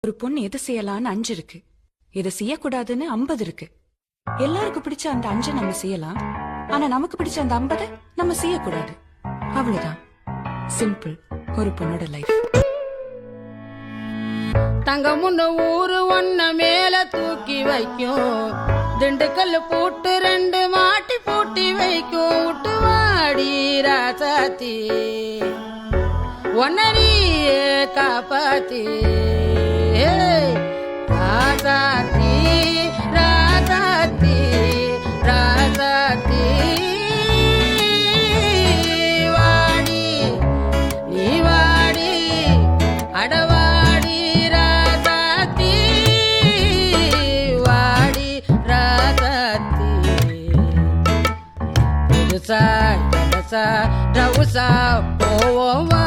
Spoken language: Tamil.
ஒரு பொண்ணு எது செய்யலான்னு 5 இருக்கு, எது செய்யக்கூடாதுன்னு 50 இருக்கு. எல்லாருக்கும் பிடிச்ச அந்த 5 நம்ம செய்யலாம், ஆனா நமக்கு பிடிச்ச அந்த 50 நம்ம செய்யக்கூடாது. அவ்வளவுதான். சிம்பிள் ஒரு பொண்ணோட லைஃப். தங்கமுன்னு ஊரு ஒன்ன மேல தூக்கி வைக்கும், திண்டுக்கல் பூட்டு 2 மாட்டி பூட்டி வைக்கும். விட்டு வாடி ராசாத்தி ஒன்னரியே காப்பாத்தி. ராசாத்தி ராசாத்தி ராசாத்தி வாடி நீ வாடி அடவாடி ராசாத்தி வாடி ராசாத்தி. புதுசா ஜலசா ரவுசா போவோமா